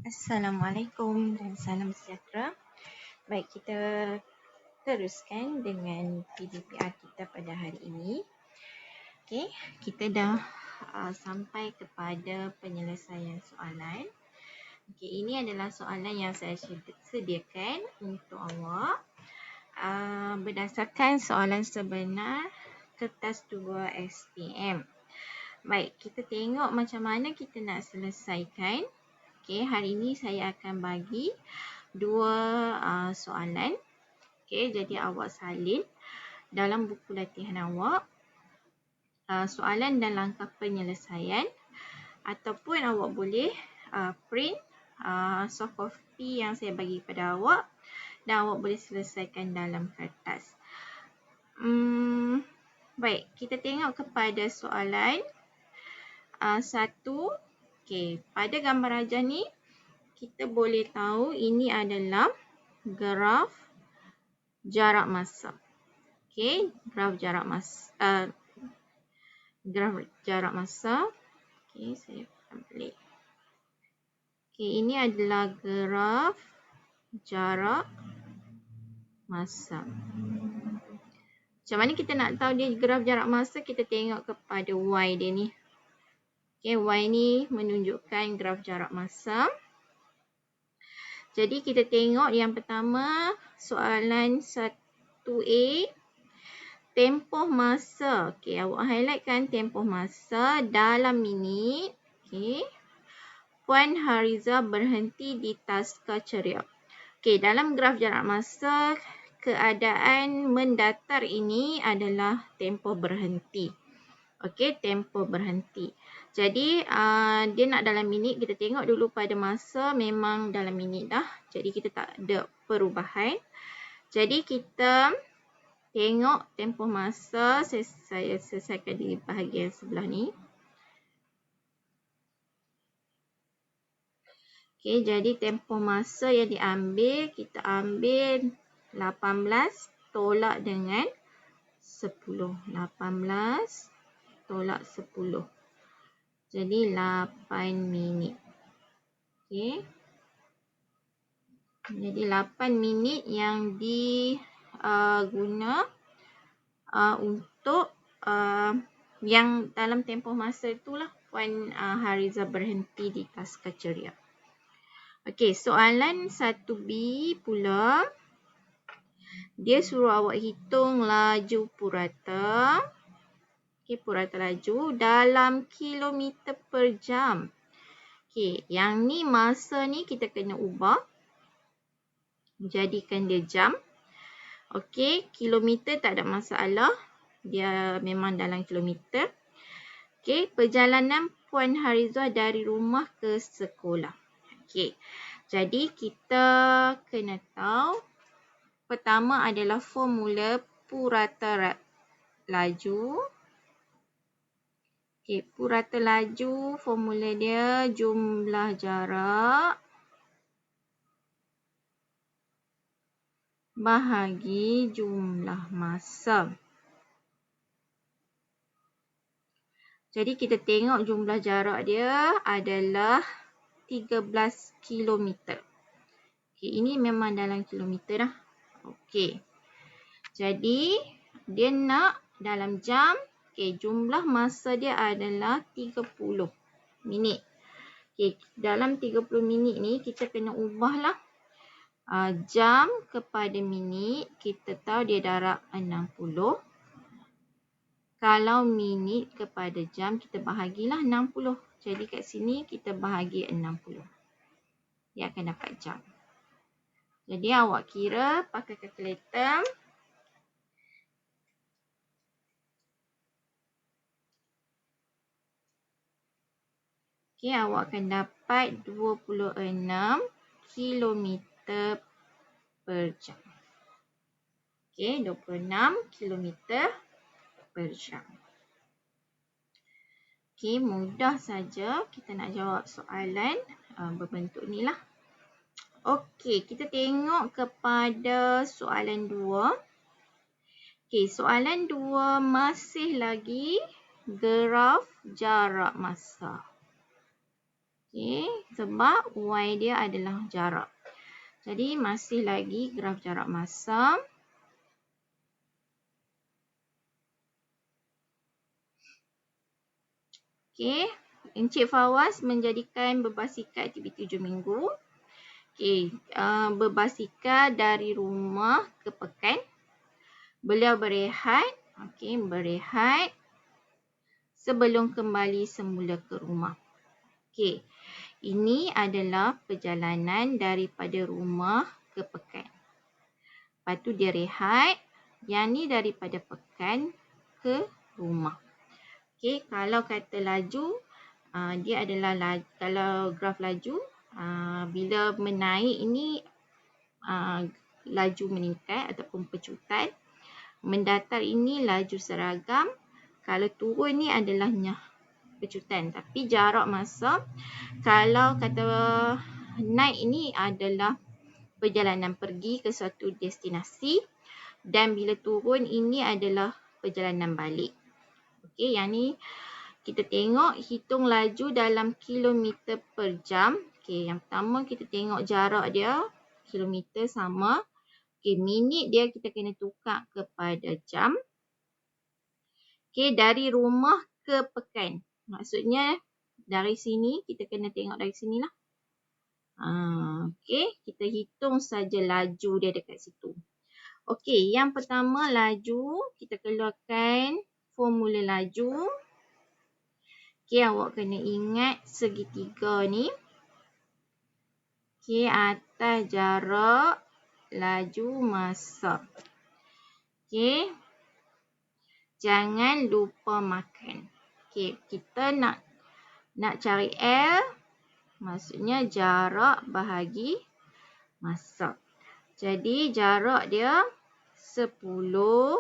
Assalamualaikum dan salam sejahtera. Baik, kita teruskan dengan PDPR kita pada hari ini. Okey, kita dah sampai kepada penyelesaian soalan. Okey, ini adalah soalan yang saya sediakan untuk awak berdasarkan soalan sebenar kertas 2 SPM. Baik, kita tengok macam mana kita nak selesaikan. Okey, hari ini saya akan bagi dua soalan. Okey, jadi awak salin dalam buku latihan awak soalan dan langkah penyelesaian, ataupun awak boleh print soft copy yang saya bagi kepada awak dan awak boleh selesaikan dalam kertas. Baik, kita tengok kepada soalan satu. Okey, pada gambar rajah ni kita boleh tahu ini adalah graf jarak masa. Okey, graf jarak masa. Okey, saya balik. Okey, ini adalah graf jarak masa. Macam mana kita nak tahu dia graf jarak masa? Kita tengok kepada Y dia ni. Okey, Y ni menunjukkan graf jarak masa. Jadi kita tengok yang pertama soalan 1A, tempoh masa. Okey, awak highlightkan tempoh masa dalam minit. Okey. Puan Hariza berhenti di Taska Ceria. Okey, dalam graf jarak masa, keadaan mendatar ini adalah tempoh berhenti. Okey, tempoh berhenti. Jadi, dia nak dalam minit, kita tengok dulu pada masa memang dalam minit dah. Jadi, kita tak ada perubahan. Jadi, kita tengok tempoh masa. Saya selesaikan di bahagian sebelah ni. Okey, jadi tempoh masa yang diambil, kita ambil 18 tolak dengan 10. 18 tolak 10. Jadi 8 minit. Okey. Jadi 8 minit yang diguna untuk yang dalam tempoh masa itulah Puan Hariza berhenti di Taska Ceria. Okey, soalan 1B pula. Dia suruh awak hitung laju purata. Okey, purata laju dalam kilometer per jam. Okey, yang ni masa ni kita kena ubah. Jadikan dia jam. Okey, kilometer tak ada masalah. Dia memang dalam kilometer. Okey, perjalanan Puan Hariza dari rumah ke sekolah. Okey, jadi kita kena tahu. Pertama adalah formula purata laju. Okey, purata laju, formula dia jumlah jarak bahagi jumlah masa. Jadi kita tengok jumlah jarak dia adalah 13 km. Okey, ini memang dalam kilometer dah. Okey. Jadi dia nak dalam jam. Okey, jumlah masa dia adalah 30 minit. Okey, dalam 30 minit ni kita kena ubahlah jam kepada minit. Kita tahu dia darab 60. Kalau minit kepada jam kita bahagilah 60. Jadi kat sini kita bahagi 60. Dia akan dapat jam. Jadi awak kira pakai kalkulator. Okey, awak akan dapat 26 km per jam. Okey, 26 km per jam. Okey, mudah saja kita nak jawab soalan berbentuk ni lah. Okey, kita tengok kepada soalan 2. Okey, soalan 2 masih lagi graf jarak masa. Okey, sebab Y dia adalah jarak. Jadi masih lagi graf jarak masa. Okey, Encik Fawaz menjadikan berbasikal aktiviti 7 minggu. Okey, berbasikal dari rumah ke pekan. Beliau berehat. Okey, berehat sebelum kembali semula ke rumah. Okey, ini adalah perjalanan daripada rumah ke pekan. Lepas tu dia rehat. Yang ni daripada pekan ke rumah. Okey, kalau kata laju, dia adalah kalau graf laju, bila menaik ini laju meningkat ataupun pecutan. Mendatar ini laju seragam. Kalau turun ni adalah pecutan. Tapi jarak masa, kalau kata naik ini adalah perjalanan pergi ke suatu destinasi. Dan bila turun ini adalah perjalanan balik. Okey, yang ni kita tengok hitung laju dalam kilometer per jam. Okey, yang pertama kita tengok jarak dia. Kilometer sama. Okey, minit dia kita kena tukar kepada jam. Okey, dari rumah ke pekan. Maksudnya dari sini kita kena tengok dari sinilah. Okey, kita hitung saja laju dia dekat situ. Okey, yang pertama laju, kita keluarkan formula laju. Okey, awak kena ingat segitiga ni. Okey, atas jarak, laju masa. Okey, jangan lupa makan. Okey, kita nak cari L, maksudnya jarak bahagi masa. Jadi jarak dia 10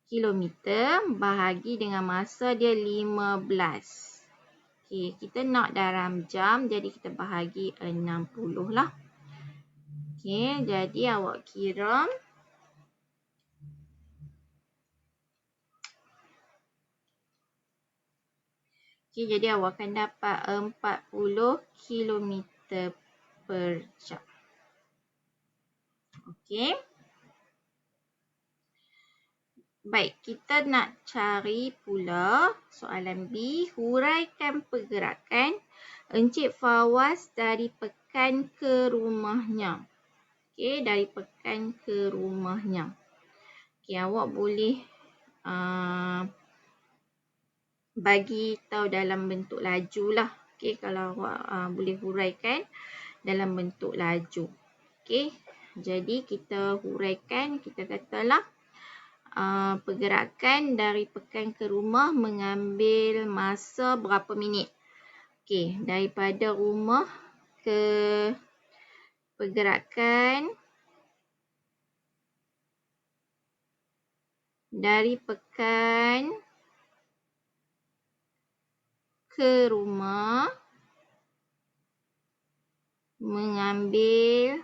kilometer bahagi dengan masa dia 15. Okey, kita nak dalam jam, jadi kita bahagi 60 lah. Okey, jadi awak kira. Okey, jadi awak akan dapat 40 kilometer per jam. Okey. Baik, kita nak cari pula soalan B. Huraikan pergerakan Encik Fawaz dari pekan ke rumahnya. Okey, dari pekan ke rumahnya. Okey, awak boleh bagi tahu dalam bentuk laju lah. Okey, kalau awak boleh huraikan dalam bentuk laju. Okey, jadi kita huraikan, kita katalah pergerakan dari pekan ke rumah mengambil masa berapa minit. Okey, daripada rumah ke pergerakan dari pekan ke rumah mengambil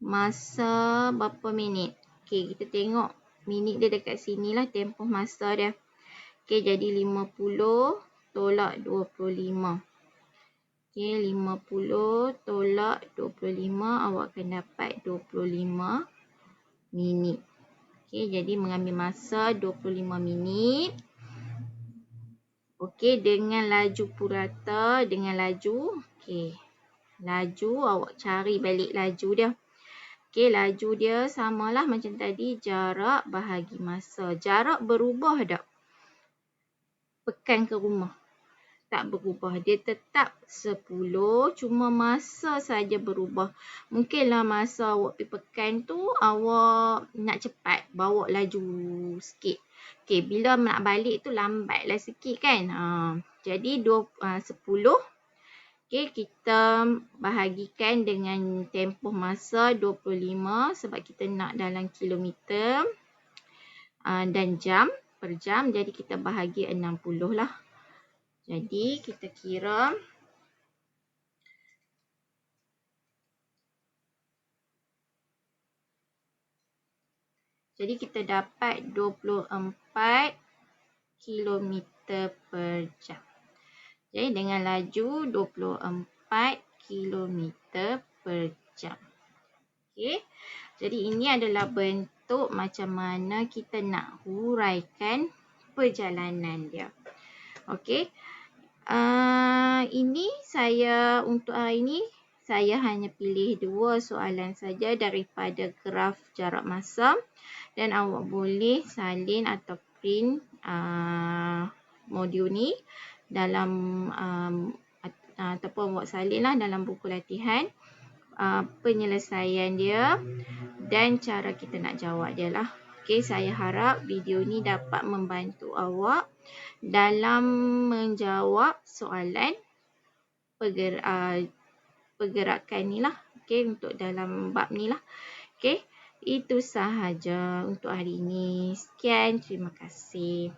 masa berapa minit. Okey, kita tengok minit dia dekat sini lah, tempoh masa dia. Okey, jadi 50 tolak 25. Okey, 50 tolak 25, awak akan dapat 25 minit. Okey, jadi mengambil masa 25 minit. Okey, dengan laju purata, dengan laju. Okey, laju awak cari balik laju dia. Okey, laju dia samalah macam tadi, jarak bahagi masa. Jarak berubah tak? Pekan ke rumah. Tak berubah. Dia tetap 10, cuma masa saja berubah. Mungkinlah masa awak pergi pekan tu, awak nak cepat, bawa laju sikit. Okey, bila nak balik tu lambatlah sikit kan. Jadi 10. Okey, kita bahagikan dengan tempoh masa 25 sebab kita nak dalam kilometer dan jam per jam. Jadi kita bahagi 60 lah. Jadi kita kira jadi kita dapat 24 kilometer per jam. Okay, dengan laju 24 km per jam. Okay. Jadi ini adalah bentuk macam mana kita nak huraikan perjalanan dia. Okey. Ini saya untuk hari ini saya hanya pilih 2 soalan saja daripada graf jarak masa dan awak boleh salin atau print modul ni dalam ataupun awak salinlah dalam buku latihan penyelesaian dia dan cara kita nak jawab dia lah. Okey, saya harap video ni dapat membantu awak dalam menjawab soalan pergerakan ni lah. Okey, untuk dalam bab ni lah. Okey, itu sahaja untuk hari ini. Sekian, terima kasih.